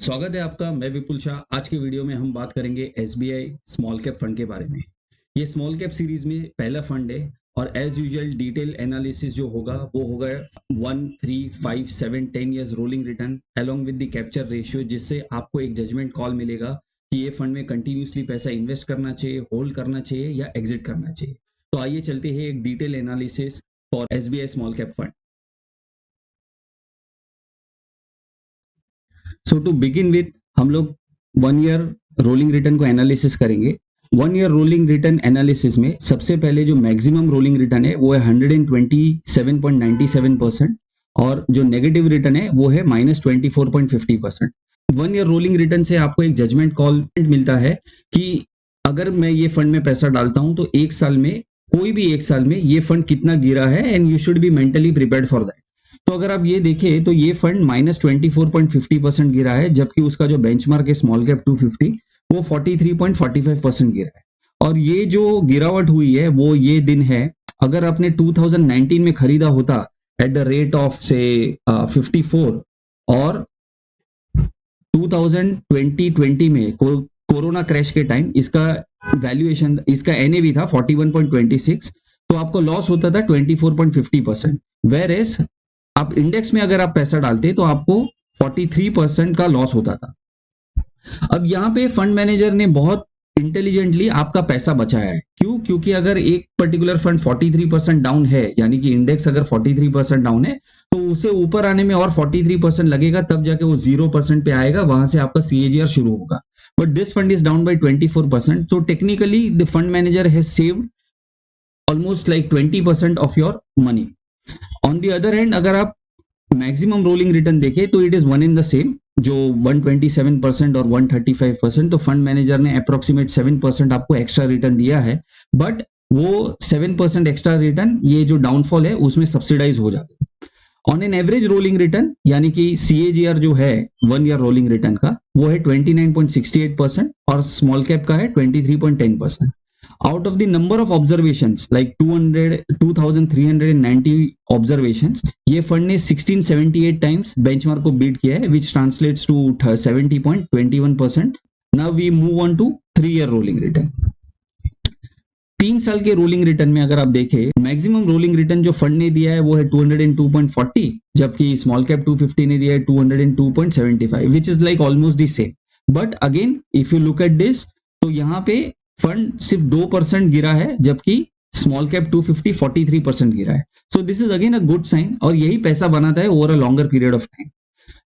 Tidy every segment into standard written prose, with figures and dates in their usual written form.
स्वागत है आपका। मैं विपुल शाह। आज के वीडियो में हम बात करेंगे एसबीआई स्मॉल कैप फंड के बारे में। ये स्मॉल कैप सीरीज में पहला फंड है और एज यूजुअल डिटेल एनालिसिस जो होगा वो होगा 1, 3, 5, 7, 10 years rolling return along with the capture ratio, जिससे आपको एक जजमेंट कॉल मिलेगा कि ये फंड में कंटिन्यूसली पैसा इन्वेस्ट करना चाहिए, होल्ड करना चाहिए या एग्जिट करना चाहिए। तो आइए चलते हैं एक detail analysis for SBI small cap fund. So to begin with हम लोग 1 ईयर रोलिंग रिटर्न को एनालिसिस करेंगे। 1 ईयर रोलिंग रिटर्न एनालिसिस में सबसे पहले जो मैक्सिमम रोलिंग रिटर्न है वो है 127.97% और जो नेगेटिव रिटर्न है वो है -24.50%। 1 ईयर रोलिंग रिटर्न से आपको एक जजमेंट कॉल मिलता है कि अगर मैं ये फंड में पैसा डालता हूं तो एक साल में, कोई भी एक साल में ये फंड कितना गिरा है and you should be mentally prepared for that. तो अगर आप ये देखें तो ये फंड -24.50% गिरा है, जबकि उसका जो बेंचमार्क है स्मॉल कैप 250 वो 43.45% गिरा है। और ये जो गिरावट हुई है वो ये दिन है, अगर आपने 2019 में खरीदा होता एट द रेट ऑफ से 54 और 2020 में कोरोना क्रैश के टाइम इसका वैल्यूएशन, इसका एनएवी था 41.26, तो आपको लॉस होता था 24.50%। वेर एज आप इंडेक्स में अगर आप पैसा डालते तो आपको 43% का लॉस होता था। अब यहाँ पे फंड मैनेजर ने बहुत इंटेलिजेंटली आपका पैसा बचाया है। क्यों? क्योंकि अगर एक पर्टिकुलर फंड 43% डाउन है, यानी कि इंडेक्स अगर 43% डाउन है, तो उसे ऊपर आने में और 43% लगेगा, तब जाके वो 0% पे आएगा, वहां से आपका सीएजीआर शुरू होगा। But this fund is down by 24%, तो technically the fund manager has saved almost like 20% of your money. On the other hand अगर आप मैक्सिमम रोलिंग रिटर्न देखें तो it is one in the same, जो 127% और 135%, तो फंड मैनेजर ने approximate 7% आपको एक्स्ट्रा रिटर्न दिया है। बट वो 7% एक्स्ट्रा रिटर्न, ये जो डाउनफॉल है उसमें सब्सिडाइज हो जाता है। On an average rolling return यानी कि सीएजीआर जो है 1 ईयर रोलिंग रिटर्न का वो है 29.68% और स्मॉल कैप का है 23.10%। out of the number of observations like 2390 observations, ये फंड ने 1678 टाइम्स बेंचमार्क को बीट किया है, which translates to 70.21%। now we move on to 3 year rolling return. 3 साल के रोलिंग रिटर्न में अगर आप देखें, मैक्सिमम रोलिंग रिटर्न जो फंड ने दिया है वो है 202.40, जबकि स्मॉल कैप 250 ने दिया है 202.75, which is like almost the same. But again if you look at this, तो यहाँ पे फंड सिर्फ 2% गिरा है, जबकि स्मॉल कैप 250 43% गिरा है। So this is again a good sign, और यही पैसा बनाता है over a longer period of time.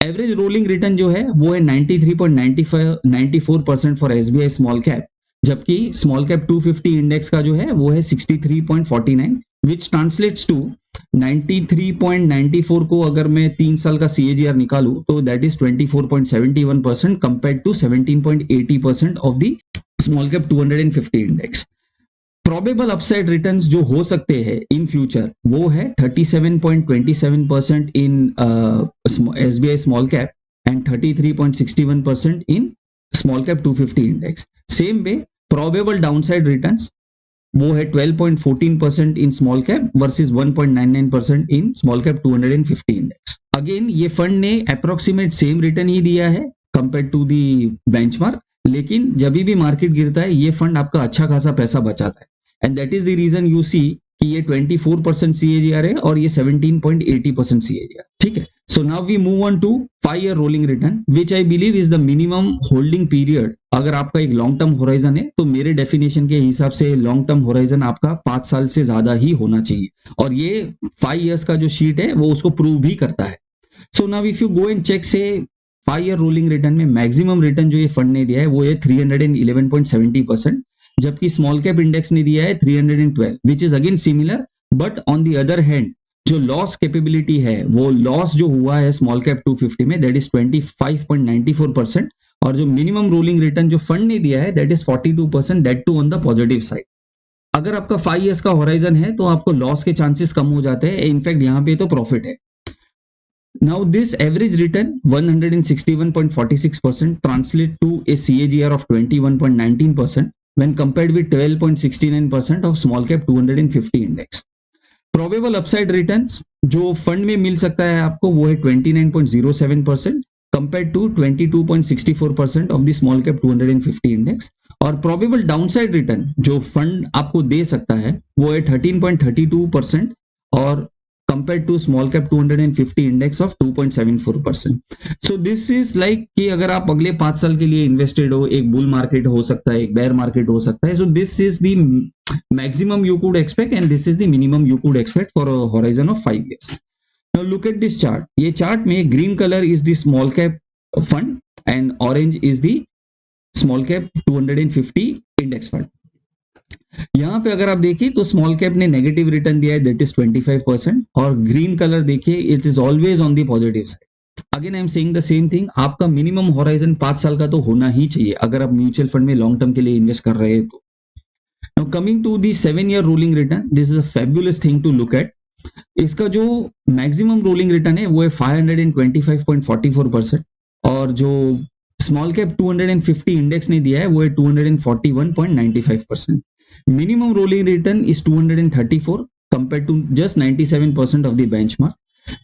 Average rolling return जो है वो है 93.94% फॉर एसबीआई स्मॉल कैप, जबकि स्मॉल कैप 250 इंडेक्स का जो है वो है 63.49, विच ट्रांसलेट्स टू 93.94 को अगर मैं 3 साल का सीएजीआर निकालू तो that is 24.71% compared to 17.80% of the small cap 250 index. Probable upside returns जो हो सकते हैं इन फ्यूचर वो है 37.27% in SBI small cap and 33.61% in small cap 250 index. Same way probable downside returns वो है 12.14% in small cap versus 1.99% in small cap 250 index. Again ये fund ने अप्रोक्सीमेट सेम रिटर्न ही दिया है कंपेयर टू दी बेंचमार्क, लेकिन जब भी मार्केट गिरता है ये फंड आपका अच्छा खासा पैसा बचाता है, and that is the reason you see कि ये 24% सीएजीआर है और ये 17.80% सीएजीआर। ठीक है, so now we move on to 5 year rolling return, which I believe is the minimum holding period. अगर आपका एक लॉन्ग टर्म होराइजन है तो मेरे डेफिनेशन के हिसाब से लॉन्ग टर्म होराइजन आपका 5 साल से ज्यादा ही होना चाहिए, और ये 5 ईयर्स का जो शीट है वो उसको प्रूव भी करता है। So now if you go and check से 5 ईयर रोलिंग रिटर्न में मैक्सिमम रिटर्न जो ये फंड ने दिया है वो है 311.70%, जबकि स्मॉल कैप इंडेक्स ने दिया है 312, which is again similar. But on the other hand जो लॉस कैपेबिलिटी है, वो लॉस जो हुआ है स्मॉल कैप 250 में दैट इज 25.94%, और जो मिनिमम रोलिंग रिटर्न जो फंड ने दिया है that is 42%, that too on the positive side. अगर आपका 5 ईयर्स का होराइजन है तो आपको लॉस के चांसेस कम हो जाते हैं, इनफैक्ट यहाँ पे तो प्रॉफिट है। Now this average return 161.46% translate to a CAGR of 21.19% when compared with 12.69% of small cap 250 index. Probable upside returns जो फंड में मिल सकता है आपको वो है 29.07% compared to 22.64% of the small cap 250 index. और प्रोबेबल डाउनसाइड रिटर्न जो फंड आपको दे सकता है वो है 13.32% और compare to small cap 250 index of 2.74%. So this is like कि अगर आप अगले 5 साल के लिए इन्वेस्टेड हो, एक बुल मार्केट हो सकता है, एक बेयर मार्केट हो सकता है, so this is the maximum you could expect and this is the minimum you could expect for a horizon of 5 years. Now look at this chart. ये chart में green color is the small cap fund and orange is the small cap 250 index fund. यहाँ पे अगर आप देखिए तो small cap ने negative return दिया है, दैट इज 25%, और ग्रीन कलर देखिए it is always on the positive side. Again I am saying the same thing, आपका मिनिमम हॉराइजन 5 साल का तो होना ही चाहिए अगर आप म्यूचुअल फंड में लॉन्ग टर्म के लिए इन्वेस्ट कर रहे हैं तो. Now coming to the 7-year rolling return, this is a fabulous thing to look at. इसका जो मैक्सिमम रोलिंग रिटर्न है वो है 525.44% और जो स्मॉल कैप 250 इंडेक्स ने दिया है वो है 241.95%. Minimum rolling return is 234 compared to just 97% of the benchmark.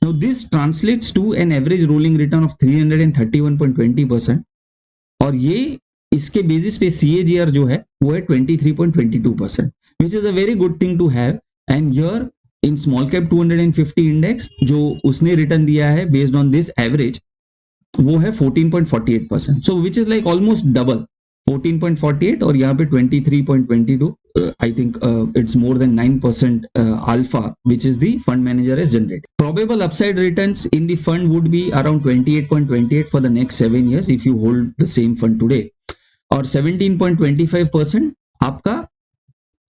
Now this translates to an average rolling return of 331.20% और ये इसके बेसिस पे CAGR जो है वो है 23.22%, which is a very good thing to have. And here in small cap 250 index जो उसने रिटर्न दिया है based on this average वो है 14.48%. So which is like almost double 14.48 और यहाँ पे 23.22. I think it's more than 9% alpha which is the fund manager has generated. Probable upside returns in the fund would be around 28.28 for the next 7 years if you hold the same fund today. और 17.25% आपका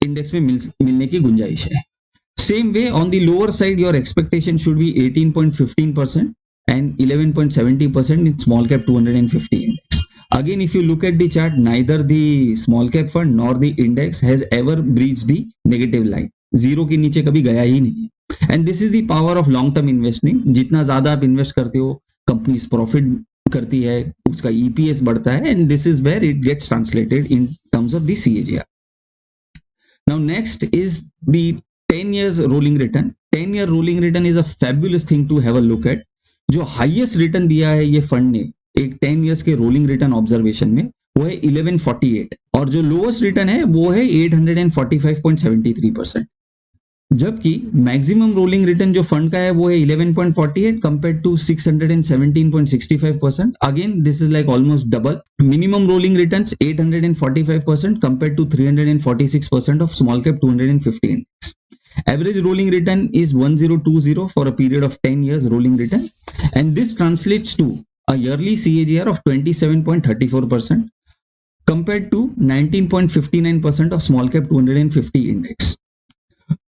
index में मिलने की गुंजाइश है. Same way on the lower side your expectation should be 18.15% and 11.70% in small cap 250 index. Again, if you look at the chart, neither the small cap fund nor the index has ever breached the negative line. Zero के नीचे कभी गया ही नहीं. And this is the power of long term investing. जितना ज्यादा आप invest करते हो, कंपनीज प्रॉफिट करती है, उसका EPS बढ़ता है, and this is where it gets translated in terms of the CAGR. Now next is the 10 years rolling return. 10-year rolling return is a fabulous thing to have a look at. जो highest return दिया है ये fund ने एक 10 years के rolling return observation में वो है 1148 और जो लोएस्ट रिटर्न है वो है 845.73%. जबकि मैक्सिमम रोलिंग रिटर्न जो फंड का है वो है 11.48 compared to 617.65%. Again this is like almost double. Minimum rolling returns 845% compared to 346% of small cap 250 index. Average rolling return is 1020 for a period of 10 years rolling return, and this translates to a yearly CAGR of 27.34% compared to 19.59% of small cap 250 index.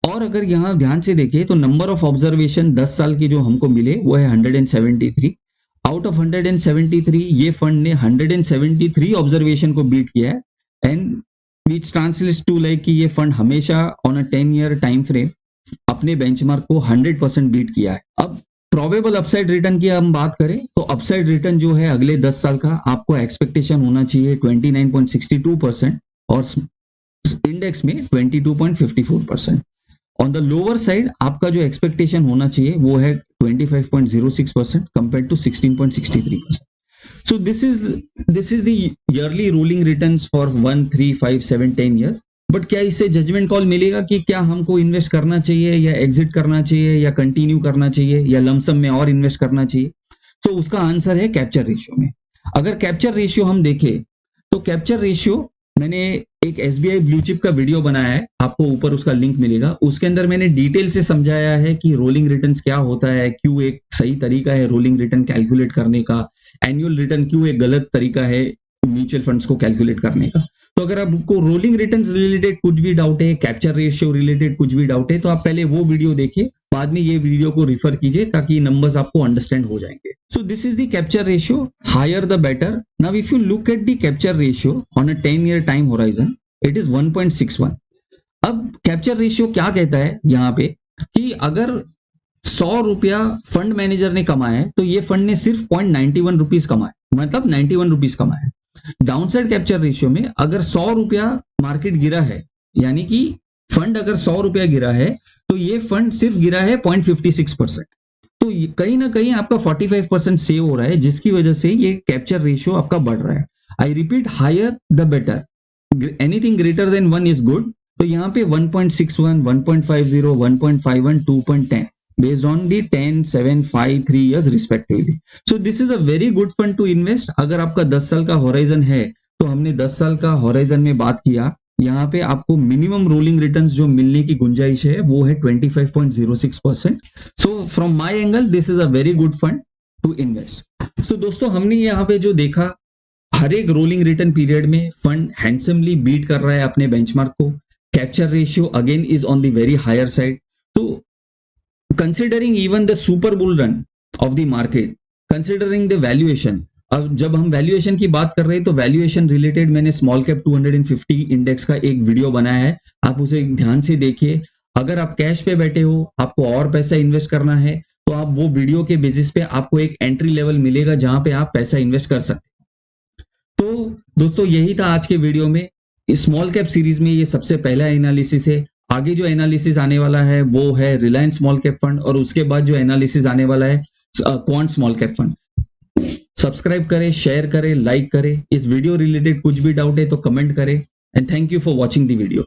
और अगर यहाँ ध्यान से देखें तो number of observation 10 साल के जो हमको मिले वो है 173. आउट ऑफ 173 ये फंड ने 173 ऑब्जर्वेशन को बीट किया है, and which translates to like कि ये फंड हमेशा on a 10-year time frame अपने बेंचमार्क को 100% बीट किया है. अब प्रोबेबल अपसाइड रिटर्न की हम बात करें तो अपसाइड रिटर्न जो है अगले 10 साल का आपको एक्सपेक्टेशन होना चाहिए 29.62% और इंडेक्स में 22.54%. ऑन द लोअर साइड आपका जो एक्सपेक्टेशन होना चाहिए वो है 25.06% compare to 16.63%. So this is the yearly rolling returns for 1, 3, 5, 7, 10 years. But क्या इससे जजमेंट कॉल मिलेगा कि क्या हमको इन्वेस्ट करना चाहिए या एग्जिट करना चाहिए या कंटिन्यू करना चाहिए या लमसम में और इन्वेस्ट करना चाहिए? तो उसका आंसर है कैप्चर रेशियो में. अगर कैप्चर रेशियो हम देखें तो कैप्चर रेशियो मैंने एक SBI ब्लू चिप का वीडियो बनाया है, आपको ऊपर उसका लिंक मिलेगा. उसके अंदर मैंने डिटेल से समझाया है कि रोलिंग रिटर्न्स क्या होता है, क्यों एक सही तरीका है रोलिंग रिटर्न कैलकुलेट करने का, एनुअल रिटर्न क्यों एक गलत तरीका है म्यूचुअल फंड्स को कैलकुलेट करने का. तो अगर आपको रोलिंग रिटर्न्स रिलेटेड कुछ भी डाउट है, कैप्चर रेशियो रिलेटेड कुछ भी डाउट है, तो आप पहले वो वीडियो देखिए, बाद में ये वीडियो को रिफर कीजिए ताकि नंबर्स आपको अंडरस्टैंड हो जाएंगे. So this is the capture ratio, higher the better. Now if you look at the capture ratio on a 10-year time horizon, it is 1.61. अब कैप्चर रेशियो क्या कहता है यहाँ पे कि अगर 100 रुपया फंड मैनेजर ने कमाए तो ये फंड ने सिर्फ 0.91 रुपीज कमाए, मतलब 91 रुपीज कमाए. डाउनसाइड कैप्चर रेशियो में अगर 100 रुपया मार्केट गिरा है, यानी कि फंड अगर 100 रुपया गिरा है तो ये फंड सिर्फ गिरा है 0.56%. तो कहीं ना कहीं आपका 45% सेव हो रहा है, जिसकी वजह से ये कैप्चर रेशियो आपका बढ़ रहा है। I repeat, higher the better, anything greater than 1 is good. तो यहाँ पे 1.61, 1.50, 1.51, 2.10 based on the 10, 7, 5, 3 years respectively. So this is a very good fund to invest. अगर आपका 10 साल का होराइजन है, तो हमने 10 साल का होराइजन में बात किया, यहाँ पे आपको मिनिमम रोलिंग रिटर्न्स जो मिलने की गुंजाइश है वो है 25.06%. So from my angle this is a very good fund to invest. So दोस्तों, हमने यहाँ पे जो देखा, हर एक रोलिंग रिटर्न पीरियड में फंड हैंडसमली बीट कर रहा है अपने बेंचमार्क को. Capture ratio again is on the very higher side. तो considering even the super bull run of the market, considering the valuation, अब जब हम वैल्यूएशन की बात कर रहे हैं तो वैल्यूएशन रिलेटेड मैंने स्मॉल कैप 250 इंडेक्स का एक वीडियो बनाया है, आप उसे ध्यान से देखिए. अगर आप कैश पे बैठे हो, आपको और पैसा इन्वेस्ट करना है, तो आप वो वीडियो के बेसिस पे आपको एक एंट्री लेवल मिलेगा जहां पे आप पैसा इन्वेस्ट कर सकते हैं. तो दोस्तों, यही था आज के वीडियो में. स्मॉल कैप सीरीज में ये सबसे पहला एनालिसिस है. आगे जो एनालिसिस आने वाला है वो है रिलायंस स्मॉल कैप फंड, और उसके बाद जो एनालिसिस आने वाला है quant small cap fund. Subscribe करें, शेयर करें, लाइक करें. इस वीडियो रिलेटेड कुछ भी डाउट है तो कमेंट करें. And thank you for watching the video.